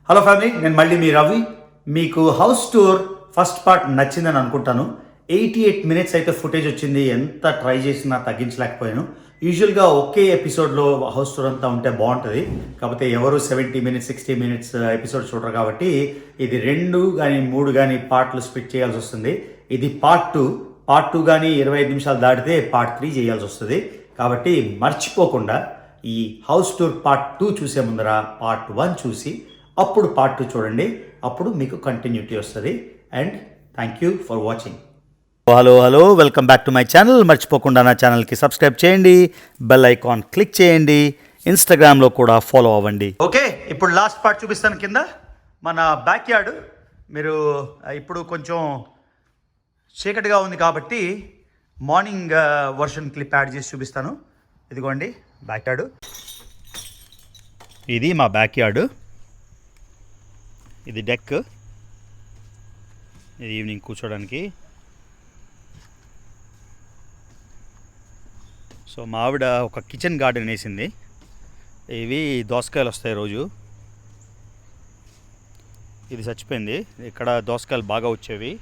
Hello family, నేను మళ్ళీ మీ రవి. మీకు హౌస్ టూర్ ఫస్ట్ పార్ట్ నచ్చిందని అనుకుంటాను. 88 మినిట్స్ అయితే ఫుటేజ్ వచ్చింది. ఎంత ట్రై చేసినా తగ్గించలేకపోయాను. యూజువల్గా ఒకే ఎపిసోడ్లో హౌస్ టూర్ అంతా ఉంటే బాగుంటుంది. కాకపోతే ఎవరు 70 మినిట్స్ 60 మినిట్స్ ఎపిసోడ్ చూడరు కాబట్టి ఇది 2 కానీ 3 కానీ పార్ట్లు స్ప్లిట్ చేయాల్సి వస్తుంది. ఇది పార్ట్ 2 కానీ 25 నిమిషాలు దాటితే పార్ట్ 3 చేయాల్సి వస్తుంది. కాబట్టి మర్చిపోకుండా ఈ హౌస్ టూర్ పార్ట్ 2 చూసే ముందర పార్ట్ 1 చూసి అప్పుడు పార్ట్ 2 చూడండి. అప్పుడు మీకు కంటిన్యూటీ వస్తుంది. And thank you for watching. Hello, welcome back to my channel. మర్చిపోకుండా నా ఛానల్కి సబ్స్క్రైబ్ చేయండి, బెల్ ఐకాన్ క్లిక్ చేయండి, ఇన్స్టాగ్రామ్లో కూడా ఫాలో అవ్వండి. ఓకే, ఇప్పుడు లాస్ట్ పార్ట్ చూపిస్తాను. కింద మన బ్యాక్ యార్డ్. మీరు ఇప్పుడు కొంచెం చీకటిగా ఉంది కాబట్టి మార్నింగ్ వర్షన్ క్లిప్ యాడ్ చేసి చూపిస్తాను. ఇదిగోండి బ్యాక్ యార్డ్. ఇది మా బ్యాక్ యార్డ్. ఇది డెక్. ఇది ఈవినింగ్ కూర్చోడానికి. సో మా ఆవిడ ఒక కిచెన్ గార్డెన్ వేసింది. ఇవి దోసకాయలు వస్తాయి రోజు. ఇది చచ్చిపోయింది. ఇక్కడ దోసకాయలు బాగా వచ్చేవి.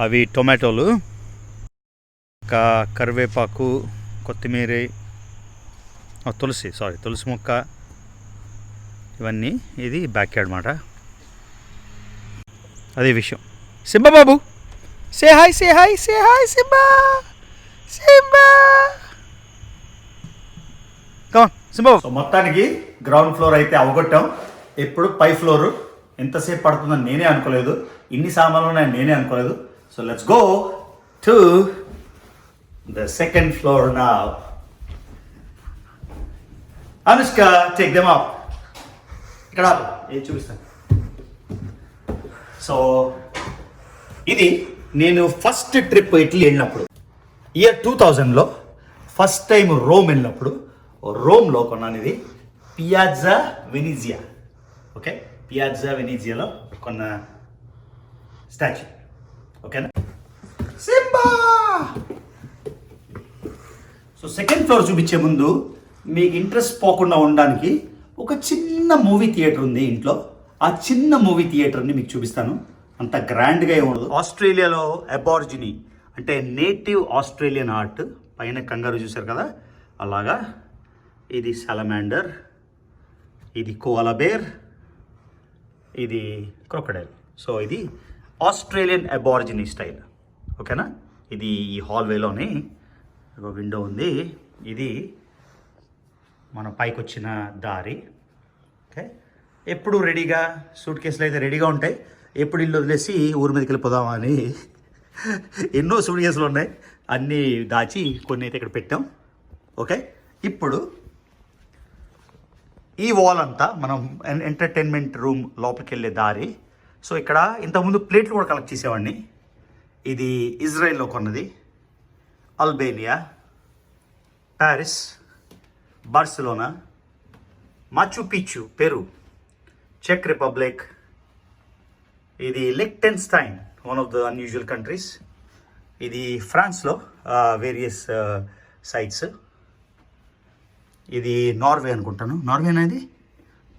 అవి టొమాటోలు, ఇంకా కరివేపాకు, కొత్తిమీర, తులసి మొక్క, ఇవన్నీ. ఇది బ్యాక్ యార్డ్ మాట. అదే విషయం. సింబా బాబు, say hi Simba. Simba. So మొత్తానికి గ్రౌండ్ ఫ్లోర్ అయితే అవగొట్టాం. ఇప్పుడు పై ఫ్లోర్ ఎంతసేపు పడుతుందని నేనే అనుకోలేదు. ఇన్ని సామాన్లు ఉన్నాయని నేనే అనుకోలేదు. So let's go to the second floor now. Anushka, take them up. ఇక్కడ ఏం చూపిస్తాను. సో ఇది నేను ఫస్ట్ ట్రిప్ ఇటలీ వెళ్ళినప్పుడు, ఇయర్ 2000లో ఫస్ట్ టైం రోమ్ వెళ్ళినప్పుడు రోమ్లో కొన్నాను. ఇది పియాజ్జా వెనీజియా. ఓకే, పియాజ్జా వెనీజియాలో కొన్న స్టాచ్యూ. ఓకేనా. సింబా. సో సెకండ్ ఫ్లోర్ చూపించే ముందు మీకు ఇంట్రెస్ట్ పోకుండా ఉండడానికి ఒక చిన్న మూవీ థియేటర్ ఉంది ఇంట్లో. ఆ చిన్న మూవీ థియేటర్ని మీకు చూపిస్తాను. అంత గ్రాండ్గా ఏమి ఉండదు. ఆస్ట్రేలియాలో అబార్జినీ అంటే నేటివ్ ఆస్ట్రేలియన్ ఆర్ట్. పైన కంగారు చూశారు కదా, అలాగా. ఇది సాలమాండర్, ఇది కోఅలా బేర్, ఇది క్రొకడైల్. సో ఇది ఆస్ట్రేలియన్ అబార్జినీ స్టైల్. ఓకేనా. ఇది ఈ హాల్వేలోనే ఒక విండో ఉంది. ఇది మన పైకి వచ్చిన దారి. ఓకే, ఎప్పుడు రెడీగా సూట్ కేసులు అయితే రెడీగా ఉంటాయి. ఎప్పుడు ఇల్లు వదిలేసి ఊరి మీదకి వెళ్ళిపోదామా అని ఎన్నో సూట్ కేసులు ఉన్నాయి. అన్నీ దాచి కొన్ని అయితే ఇక్కడ పెట్టాం. ఓకే, ఇప్పుడు ఈ వాల్ అంతా మనం ఎంటర్టైన్మెంట్ రూమ్ లోపలికి వెళ్ళే దారి. సో ఇక్కడ ఇంతకుముందు ప్లేట్లు కూడా కలెక్ట్ చేసేవాడిని. ఇది ఇజ్రాయెల్లో కొన్నది. Albania, Paris, Barcelona, Machu Picchu Peru, చెక్ రిపబ్లిక్. ఇది Liechtenstein, one of the unusual countries. ఇది ఫ్రాన్స్లో వేరియస్ సైట్స్. ఇది నార్వే అనుకుంటాను. నార్వే అనేది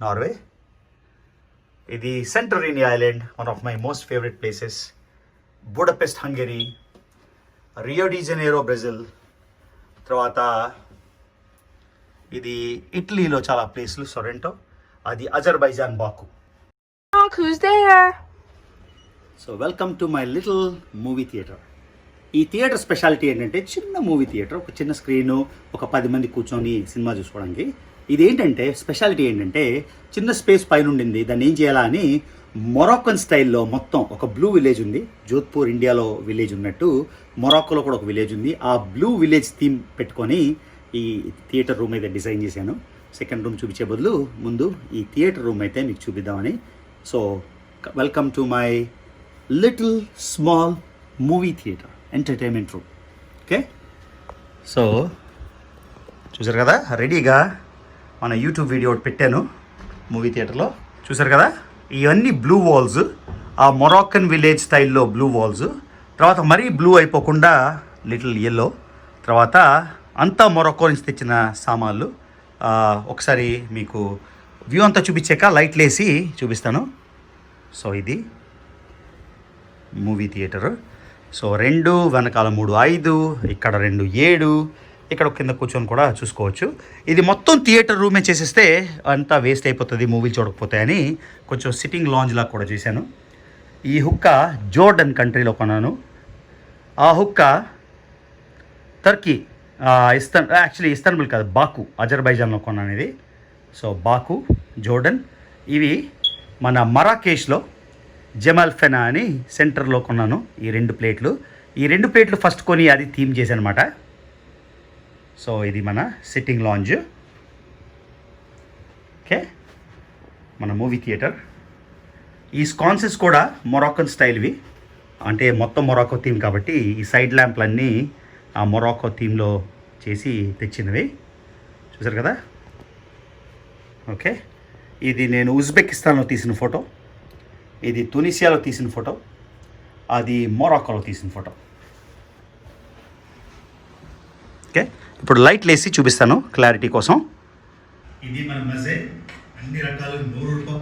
నార్వే. ఇది Santorini island, one of my most favourite places. Budapest Hungary, Rio de Janeiro Brazil. తర్వాత ఇది ఇటలీలో చాలా ప్లేస్లు, సొరెంటో. అది Azerbaijan, Baku. Who's there? So welcome to my little movie theatre. ఈ థియేటర్ స్పెషాలిటీ ఏంటంటే చిన్న మూవీ థియేటర్, ఒక చిన్న స్క్రీను, ఒక 10 మంది కూర్చొని సినిమా చూసుకోవడానికి. ఇది ఏంటంటే స్పెషాలిటీ ఏంటంటే చిన్న స్పేస్ పైన ఉండింది. దాన్ని ఏం చేయాలా అని మొరాక్కన్ స్టైల్లో మొత్తం ఒక బ్లూ విలేజ్ ఉంది. జోధ్పూర్ ఇండియాలో విలేజ్ ఉన్నట్టు మొరాక్కోలో కూడా ఒక విలేజ్ ఉంది. ఆ బ్లూ విలేజ్ థీమ్ పెట్టుకొని ఈ థియేటర్ రూమ్ అయితే డిజైన్ చేశాను. సెకండ్ రూమ్ చూపించే బదులు ముందు ఈ థియేటర్ రూమ్ అయితే మీకు చూపిద్దామని. So welcome to my little small movie theatre, entertainment room. Okay, so చూసారు కదా, రెడీగా మన యూట్యూబ్ వీడియో ఒకటి పెట్టాను మూవీ థియేటర్లో. చూసారు కదా, ఇవన్నీ బ్లూ వాల్స్, ఆ మొరాక్కన్ విలేజ్ స్టైల్లో బ్లూ వాల్స్. తర్వాత మరీ బ్లూ అయిపోకుండా లిటిల్ ఎల్లో. తర్వాత అంతా మొరాక్కో నుంచి తెచ్చిన సామాన్లు. ఒకసారి మీకు వ్యూ అంతా చూపించాక లైట్లు వేసి చూపిస్తాను. సో ఇది మూవీ థియేటరు. సో 2 వెనకాల 3 5, ఇక్కడ 2 7, ఇక్కడ కింద కూర్చొని కూడా చూసుకోవచ్చు. ఇది మొత్తం థియేటర్ రూమే చేసేస్తే అంతా వేస్ట్ అయిపోతుంది మూవీలు చూడకపోతే అని కొంచెం సిట్టింగ్ లాంజ్ లాగా కూడా చేశాను. ఈ హుక్క జోర్డన్ కంట్రీలో కొన్నాను. ఆ హుక్క టర్కీ ఇస్తాన్బుల్ కాదు, బాకు, అజర్బైజాన్లో కొన్నాను ఇది. సో బాకు, జోర్డన్. ఇవి మన మరాకేష్లో జమాల్ ఫెనా అని సెంటర్లో కొన్నాను ఈ 2 ప్లేట్లు. ఈ 2 ప్లేట్లు ఫస్ట్ కొని అది థీమ్ చేశాను అనమాట. సో ఇది మన సిట్టింగ్ లాంజ్. ఓకే, మన మూవీ థియేటర్. ఈ స్కాన్సెస్ కూడా మొరాక్కన్ స్టైల్వి, అంటే మొత్తం మొరాకో థీమ్ కాబట్టి ఈ సైడ్ ల్యాంప్లన్నీ ఆ మొరాకో థీమ్లో చేసి తెచ్చినవి. చూసారు కదా. ఓకే, ఇది నేను ఉజ్బెకిస్తాన్లో తీసిన ఫోటో, ఇది తునిసియాలో తీసిన ఫోటో, అది మొరాకోలో తీసిన ఫోటో. ఓకే, ఇప్పుడు లైట్లు వేసి చూపిస్తాను క్లారిటీ కోసం. ఇది మన మజే, అన్ని రకాలు 100 రూపాయలు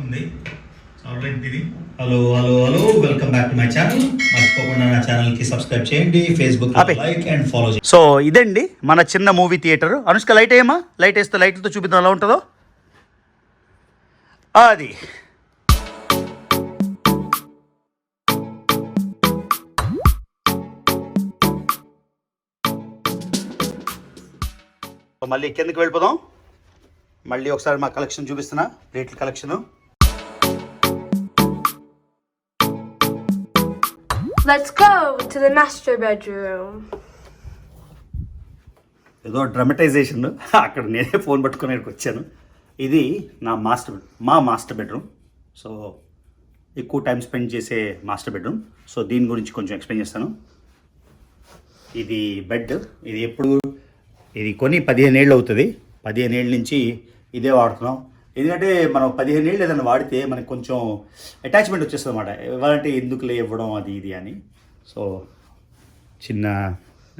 hello hello hello, welcome back to my channel. మర్చిపోకుండా నా ఛానల్కి సబ్స్క్రైబ్ చేయండి, ఫేస్బుక్ లైక్ అండ్ ఫాలో చేయండి. సో ఇదండి మన చిన్న మూవీ థియేటర్. అనుష్క లైట్ వేయమా, లైట్ వేస్తే లైట్లతో చూపిద్దాం ఎలా ఉంటుందో. అది మళ్ళీ కిందకి వెళ్ళిపోదాం. మళ్ళీ ఒకసారి మా కలెక్షన్ చూపిస్తున్నా, ప్లేట్ల collection. Let's go to the master bedroom. ఏదో డ్రమటైజేషన్, అక్కడ నేనే ఫోన్ పట్టుకుని వచ్చాను. ఇది నా మాస్టర్ బెడ్రూమ్. సో ఎక్కువ టైం స్పెండ్ చేసే మాస్టర్ బెడ్రూమ్. సో దీని గురించి కొంచెం ఎక్స్ప్లెయిన్ చేస్తాను. ఇది బెడ్, ఇది కొని 15 ఏళ్ళు అవుతుంది. 15 ఏళ్ళ నుంచి ఇదే వాడుతున్నాం. ఎందుకంటే మనం 15 ఏళ్ళు ఏదైనా వాడితే మనకు కొంచెం అటాచ్మెంట్ వచ్చేస్తుంది అన్నమాట. ఇవ్వాలంటే ఎందుకులే ఇవ్వడం అది ఇది అని. సో చిన్న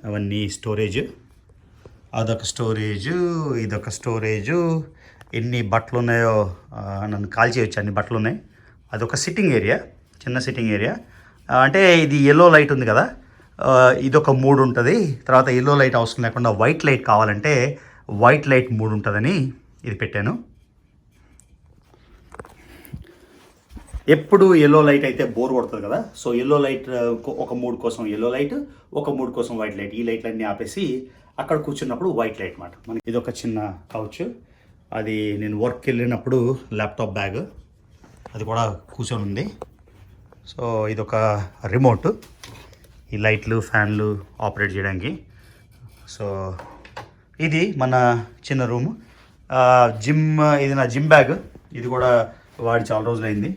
అవన్నీ స్టోరేజ్, అదొక స్టోరేజు, ఇదొక స్టోరేజు. ఎన్ని బట్టలు ఉన్నాయో నన్ను కాల్ చేయొచ్చు, అన్ని బట్టలు ఉన్నాయి. అదొక సిట్టింగ్ ఏరియా, చిన్న సిట్టింగ్ ఏరియా. అంటే ఇది ఎల్లో లైట్ ఉంది కదా, ఇదొక 3 ఉంటుంది. తర్వాత ఎల్లో లైట్ అవసరం లేకుండా వైట్ లైట్ కావాలంటే వైట్ లైట్ 3 ఉంటుందని ఇది పెట్టాను. ఎప్పుడు ఎల్లో లైట్ అయితే బోర్ కొడుతుంది కదా. సో ఎల్లో లైట్ ఒక 3 కోసం ఎల్లో లైట్, ఒక 3 కోసం వైట్ లైట్. ఈ లైట్లన్నీ ఆపేసి అక్కడ కూర్చున్నప్పుడు వైట్ లైట్ మాట. మనకి ఇదొక చిన్న కౌచ్, అది నేను వర్క్కి వెళ్ళినప్పుడు ల్యాప్టాప్ బ్యాగ్ అది కూడా కూర్చొని ఉంది. సో ఇదొక రిమోట్, ఈ లైట్లు ఫ్యాన్లు ఆపరేట్ చేయడానికి. సో ఇది మన చిన్న రూము. ఇది నా జిమ్ బ్యాగ్, ఇది కూడా వాడి చాలా రోజులైంది.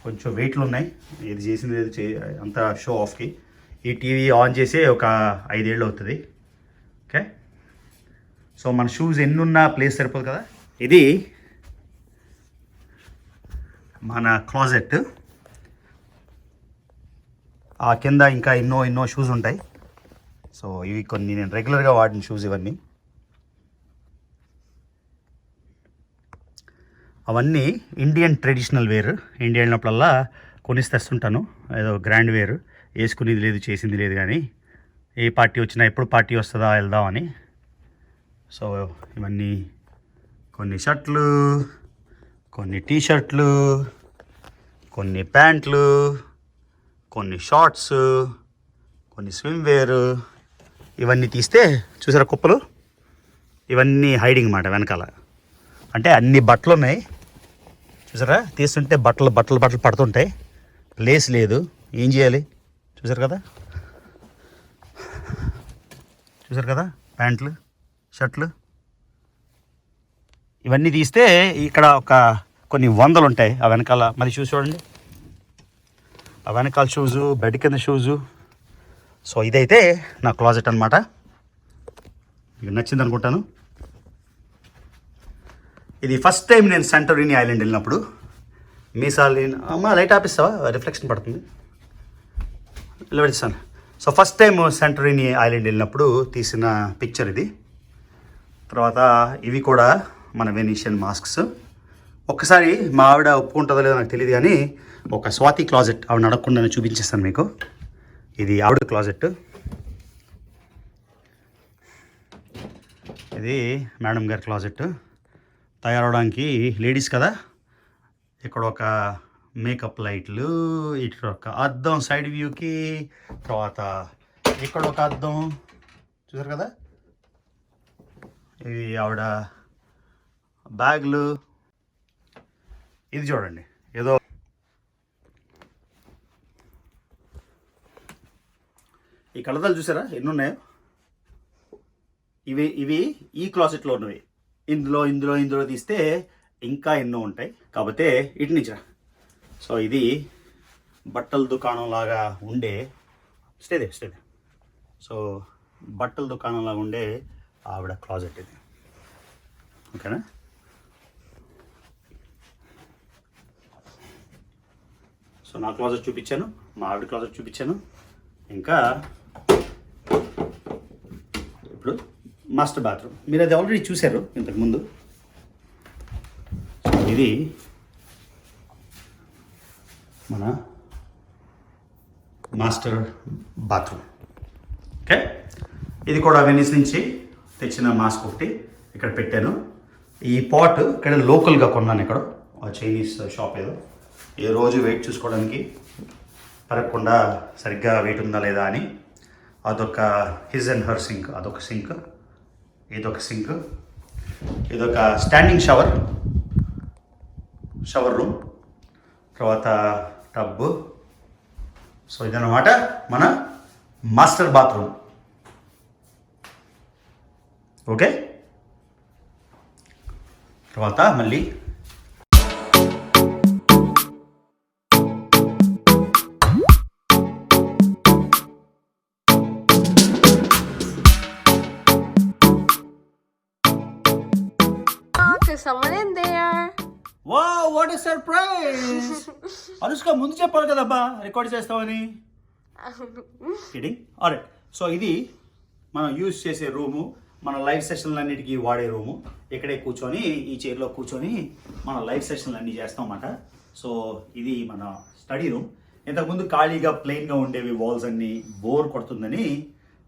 కొంచెం వెయిట్లు ఉన్నాయి, ఇది చేసింది లేదు అంతా షో ఆఫ్కి. ఈ టీవీ ఆన్ చేసి ఒక 5 ఏళ్ళు అవుతుంది. ఓకే, సో మన షూస్ ఎన్నున్నా ప్లేస్ సరిపోదు కదా. ఇది మన క్లాజెట్, ఆ కింద ఇంకా ఎన్నో షూస్ ఉంటాయి. సో ఇవి కొన్ని నేను రెగ్యులర్గా వాడిన షూస్ ఇవన్నీ. అవన్నీ ఇండియన్ ట్రెడిషనల్ వేర్. ఇండియా వెళ్ళినప్పుడల్లా కొనిసి తెస్తుంటాను. ఏదో గ్రాండ్ వేర్, వేసుకునేది లేదు చేసింది లేదు, కానీ ఏ పార్టీ వచ్చినా ఎప్పుడు పార్టీ వస్తుందా వెళ్దామని. సో ఇవన్నీ కొన్ని షర్ట్లు, కొన్ని టీషర్ట్లు, కొన్ని ప్యాంట్లు, కొన్ని షార్ట్స్, కొన్ని స్విమ్ వేర్. ఇవన్నీ తీస్తే చూసారా కుప్పలు, ఇవన్నీ హైడింగ్ మాట వెనకాల. అంటే అన్ని బట్టలు ఉన్నాయి చూసారా, తీస్తుంటే బట్టలు పడుతుంటాయి, ప్లేస్ లేదు, ఏం చేయాలి. చూసారు కదా ప్యాంట్లు, షర్ట్లు, ఇవన్నీ తీస్తే ఇక్కడ కొన్ని 100 ఉంటాయి ఆ వెనకాల. మరి షూస్ చూడండి, ఆ వెనకాల షూజు, బెడ్ కింద షూజు. సో ఇదైతే నా క్లాజెట్ అనమాట. మీకు నచ్చింది అనుకుంటాను. ఇది ఫస్ట్ టైం నేను సెంటోరిని ఐలాండ్ వెళ్ళినప్పుడు. అమ్మ లైట్ ఆపిస్తావా, రిఫ్లెక్షన్ పడుతుంది, వెళ్ళబెడతాను. సో ఫస్ట్ టైం సెంటోరిని ఐలాండ్ వెళ్ళినప్పుడు తీసిన పిక్చర్ ఇది. తర్వాత ఇవి కూడా మన వెనీషియన్ మాస్క్స్. ఒక్కసారి మా ఆవిడ ఒప్పుకుంటుందో లేదో నాకు తెలియదు కానీ ఒక స్వాతి క్లాజెట్ ఆవిడ అడగకుండా చూపించేస్తాను మీకు. ఇది ఆవిడ క్లాజెట్, ఇది మేడం గారి క్లాజెట్. తయారవడానికి లేడీస్ కదా, ఇక్కడ ఒక మేకప్ లైట్లు, ఇక్కడ ఒక అద్దం సైడ్ వ్యూకి, తర్వాత ఇక్కడ ఒక అద్దం చూసారు కదా, ఇవి ఆవిడ బ్యాగులు. ఇది చూడండి ఏదో ఈ కళ్ళదాలు చూసారా ఎన్ని ఉన్నాయో. ఇవి ఈ క్లాసెట్లో ఉన్నవి. ఇందులో తీస్తే ఇంకా ఎన్నో ఉంటాయి. కాకపోతే ఇటు నుంచి. సో ఇది బట్టల దుకాణం లాగా ఉండే స్టేదే. సో బట్టల దుకాణం లాగా ఉండే ఆవిడ క్లాజెట్ ఇది. ఓకేనా? సో నా క్లాజెట్ చూపించాను, మా ఆవిడ క్లాజెట్ చూపించాను. ఇంకా ఇప్పుడు మాస్టర్ బాత్రూమ్, మీరు అది ఆల్రెడీ చూశారు ఇంతకుముందు. సో ఇది మన మాస్టర్ బాత్రూమ్. ఓకే, ఇది కూడా వెనిస్ నుంచి తెచ్చిన మాస్క్ ఒకటి ఇక్కడ పెట్టాను. ఈ పాట్ ఇక్కడ లోకల్గా కొన్నాను, ఇక్కడ చైనీస్ షాప్ ఏదో. ఈ రోజు వెయిట్ చూసుకోవడానికి పరగకుండా సరిగ్గా వెయిట్ ఉందా లేదా అని. అదొక హిజ్ అండ్ హర్ సింక్, అదొక సింక్. ఇదొక సింక్, ఇదొక స్టాండింగ్ షవర్ రూమ్, తర్వాత టబ్. సో ఇదన్నమాట మన మాస్టర్ బాత్రూమ్. ఓకే, తర్వాత మళ్ళీ There's someone in there. Wow, what a surprise! Anushka ముందు చెప్పాలి కదబ్బా రికార్డ్ చేస్తామని. కిడింగ్. ఆల్రైట్, సో ఇది మనం యూజ్ చేసే రూము, మన లైవ్ సెషన్లన్నిటికీ వాడే రూము. ఇక్కడే కూర్చొని, ఈ చైర్లో కూర్చొని మన లైవ్ సెషన్లు అన్నీ చేస్తాం అన్నమాట. సో ఇది మన స్టడీ రూమ్. ఇంతకుముందు ఖాళీగా ప్లెయిన్గా ఉండేవి వాల్స్ అన్నీ, బోర్ కొడుతుందని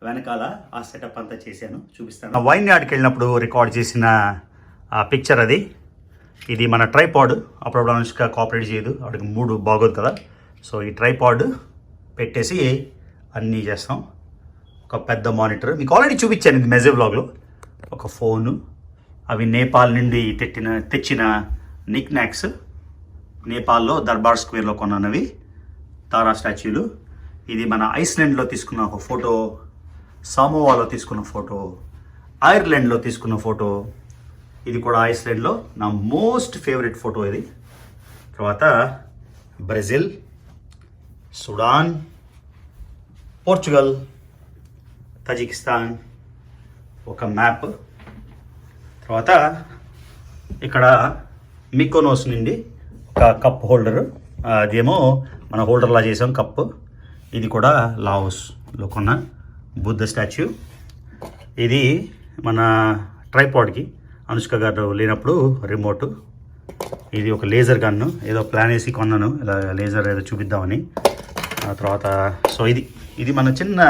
వెనకాల ఆ సెటప్ అంతా చేశాను, చూపిస్తాను. వైన్ యార్డ్కి వెళ్ళినప్పుడు రికార్డ్ చేసిన ఆ పిక్చర్ అది. ఇది మన ట్రైపాడ్. అప్పుడప్పుడు అనుష్క కోఆపరేట్ చేయదు, వాడికి మూడు బాగోదు కదా. సో ఈ ట్రైపాడ్ పెట్టేసి అన్నీ చేస్తాం. ఒక పెద్ద మానిటర్ మీకు ఆల్రెడీ చూపించాను ఇది మెజే వ్లాగ్లో. ఒక ఫోను, అవి నేపాల్ నుండి తెచ్చిన నిక్ నాక్స్. నేపాల్లో దర్బార్ స్క్వేర్లో కొన్నవి తారా స్టాచ్యూలు. ఇది మన ఐస్లాండ్లో తీసుకున్న ఒక ఫోటో, సామోవాలో తీసుకున్న ఫోటో, ఐర్లాండ్లో తీసుకున్న ఫోటో. ఇది కూడా ఐస్లాండ్లో నా మోస్ట్ ఫేవరెట్ ఫోటో ఇది. తర్వాత బ్రెజిల్, సుడాన్, పోర్చుగల్, తజికిస్తాన్, ఒక మ్యాప్. తర్వాత ఇక్కడ మికోనోస్ నుండి ఒక కప్ హోల్డరు, అదేమో మన హోల్డర్లా చేసాం కప్పు. ఇది కూడా లావోస్లో కొన్న బుద్ధ స్టాచ్యూ. ఇది మన ట్రైపాడ్కి అనుష్క గారు లేనప్పుడు రిమోటు. ఇది ఒక లేజర్ గన్ను, ఏదో ప్లాన్ వేసి కొన్నాను, ఇలా లేజర్ ఏదో చూపిద్దామని. ఆ తర్వాత సో ఇది మన చిన్న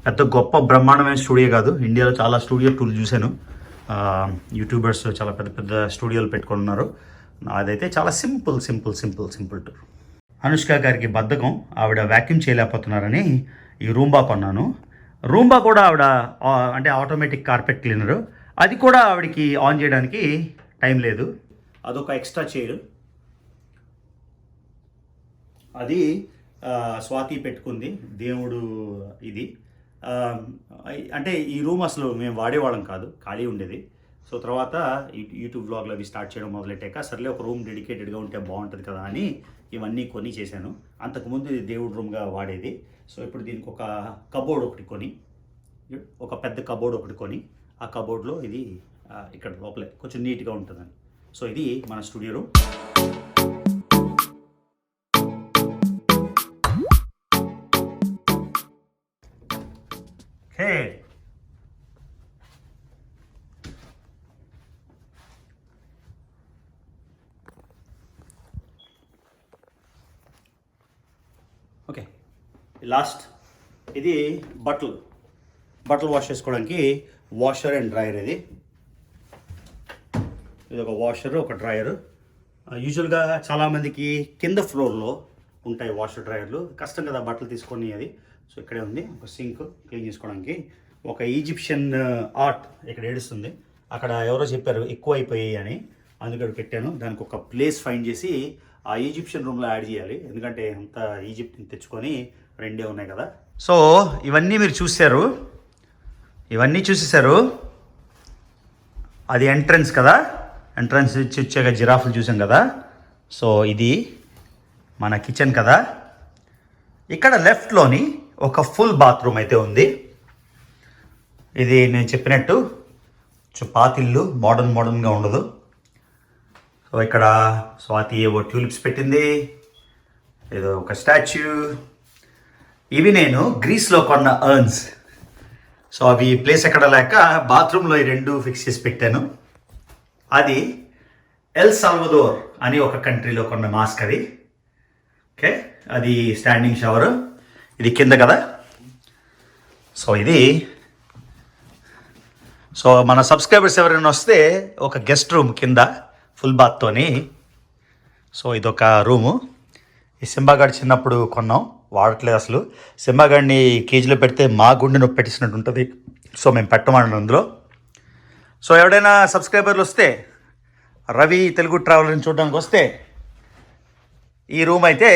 పెద్ద గొప్ప బ్రహ్మాండమైన స్టూడియో కాదు. ఇండియాలో చాలా స్టూడియో టూల్ చూశాను, యూట్యూబర్స్ చాలా పెద్ద పెద్ద స్టూడియోలు పెట్టుకున్నారు. అదైతే చాలా సింపుల్ టూర్. అనుష్క గారికి బద్ధకం, ఆవిడ వ్యాక్యూమ్ చేయలేకపోతున్నారని ఈ రూంబా కొన్నాను. రూంబా కూడా ఆవిడ అంటే ఆటోమేటిక్ కార్పెట్ క్లీనరు, అది కూడా ఆవిడకి ఆన్ చేయడానికి టైం లేదు. అదొక ఎక్స్ట్రా చైర్, అది స్వాతి పెట్టుకుంది. దేవుడు ఇది అంటే ఈ రూమ్ అసలు మేము వాడేవాళ్ళం కాదు, ఖాళీ ఉండేది. సో తర్వాత యూట్యూబ్ వ్లాగ్లు అవి స్టార్ట్ చేయడం మొదలెట్టాక సర్లే ఒక రూమ్ డెడికేటెడ్గా ఉంటే బాగుంటుంది కదా అని ఇవన్నీ కొని చేశాను. అంతకుముందు ఇది దేవుడి రూమ్గా వాడేది. సో ఇప్పుడు దీనికి ఒక కబోర్డ్ ఒకటి కొని, ఒక పెద్ద కబోర్డ్ ఒకటి కొని, ఆ కబోర్డ్లో ఇది ఇక్కడ లోపలే కొంచెం నీట్గా ఉంటుందని. సో ఇది మన స్టూడియో రూమ్. హే, లాస్ట్ ఇది బట్టలు వాష్ చేసుకోవడానికి వాషర్ అండ్ డ్రైయర్. ఇది ఒక వాషర్, ఒక డ్రైయర్. యూజువల్గా చాలామందికి కింద ఫ్లోర్లో ఉంటాయి వాషర్ డ్రైయర్లు, కష్టం కదా బట్టలు తీసుకొని. అది సో ఇక్కడే ఉంది ఒక సింక్ క్లీన్ చేసుకోవడానికి. ఒక ఈజిప్షియన్ ఆర్ట్ ఇక్కడ ఏడుస్తుంది. అక్కడ ఎవరో చెప్పారు ఎక్కువ అయిపోయాయి అని, అందుకని పెట్టాను. దానికి ఒక ప్లేస్ ఫైండ్ చేసి ఆ ఈజిప్షియన్ రూమ్లో యాడ్ చేయాలి, ఎందుకంటే అంత ఈజిప్ట్ని తెచ్చుకొని రెండే ఉన్నాయి కదా. సో ఇవన్నీ మీరు చూశారు, ఇవన్నీ చూసేశారు. అది ఎంట్రన్స్ కదా, ఎంట్రన్స్ నుంచి వచ్చాక జిరాఫ్లు చూసాం కదా. సో ఇది మన కిచెన్ కదా. ఇక్కడ లెఫ్ట్లోని ఒక ఫుల్ బాత్రూమ్ అయితే ఉంది. ఇది నేను చెప్పినట్టు పాతిల్లు, మోడర్న్గా ఉండదు. సో ఇక్కడ స్వాతి ఏవో ట్యూలిప్స్ పెట్టింది, ఏదో ఒక స్టాచ్యూ. ఇవి నేను గ్రీస్లో కొన్న అర్న్స్. సో అవి ప్లేస్ ఎక్కడ లేక బాత్రూంలో ఈ రెండు ఫిక్స్ చేసి పెట్టాను. అది ఎల్ సాల్వదోర్ అని ఒక కంట్రీలో కొన్న మాస్క్ అది. ఓకే, అది స్టాండింగ్ షవర్. ఇది కింద కదా. సో మన సబ్స్క్రైబర్స్ ఎవరైనా వస్తే ఒక గెస్ట్ రూమ్ కింద ఫుల్ బాత్తోని. సో ఇదొక రూము. ఈ సింబాగాడు చిన్నప్పుడు కొన్నాం, వాడట్లేదు అసలు. సింబాగాడిని కేజీలో పెడితే మా గుండె నొప్పి పెట్టిసినట్టు ఉంటుంది. సో మేము పెట్టమన్నాం అందులో. సో ఎవడైనా సబ్స్క్రైబర్లు వస్తే, రవి తెలుగు ట్రావెలర్ని చూడడానికి వస్తే ఈ రూమ్ అయితే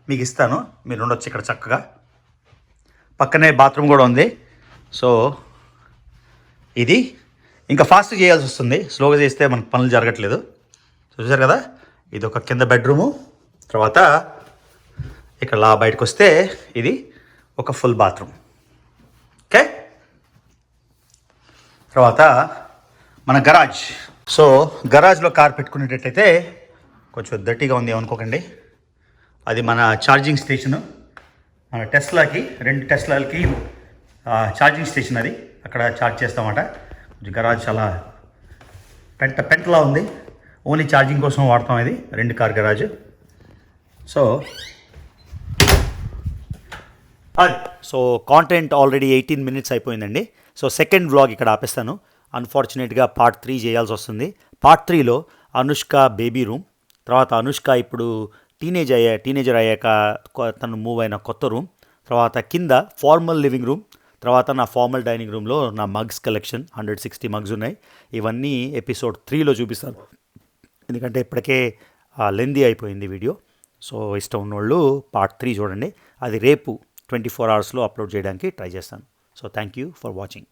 మీకు ఇస్తాను, మీరు ఉండొచ్చు ఇక్కడ చక్కగా. పక్కనే బాత్రూమ్ కూడా ఉంది. సో ఇది ఇంకా ఫాస్ట్ చేయాల్సి వస్తుంది, స్లోగా చేస్తే మనకు పనులు జరగట్లేదు. చూసారు కదా, ఇది ఒక కింద బెడ్రూము. తర్వాత ఇక్కడ బయటకు వస్తే ఇది ఒక ఫుల్ బాత్రూమ్. ఓకే, తర్వాత మన గరాజ్. సో గరాజ్లో కార్ పెట్టుకునేటట్టయితే కొంచెం దట్టిగా ఉంది ఏమనుకోకండి. అది మన ఛార్జింగ్ స్టేషను. మన టెస్లాకి, 2 టెస్లాలకి ఛార్జింగ్ స్టేషన్ అది. అక్కడ ఛార్జ్ చేస్తామట. గరాజ్ చాలా పెంటలా ఉంది, ఓన్లీ ఛార్జింగ్ కోసం వాడతాం ఇది. 2 car garage. So content already 18 minutes అయిపోయిందండి. సో సెకండ్ వ్లాగ్ ఇక్కడ ఆపేస్తాను. అన్ఫార్చునేట్గా పార్ట్ 3 చేయాల్సి వస్తుంది. పార్ట్ 3లో అనుష్క బేబీ రూమ్, తర్వాత అనుష్క ఇప్పుడు టీనేజర్ అయ్యాక తను మూవ్ అయిన కొత్త రూమ్, తర్వాత కింద ఫార్మల్ లివింగ్ రూమ్, తర్వాత నా ఫార్మల్ డైనింగ్ రూమ్లో నా మగ్స్ కలెక్షన్ 160 మగ్స్ ఉన్నాయి. ఇవన్నీ ఎపిసోడ్ 3లో చూపిస్తాను, ఎందుకంటే ఇప్పటికే లెందీ అయిపోయింది వీడియో. సో ఇష్టం ఉన్నోళ్ళు పార్ట్ 3 చూడండి. అది రేపు 24 hours అప్లోడ్ చేయడానికి ట్రై చేస్తాను. So thank you for watching.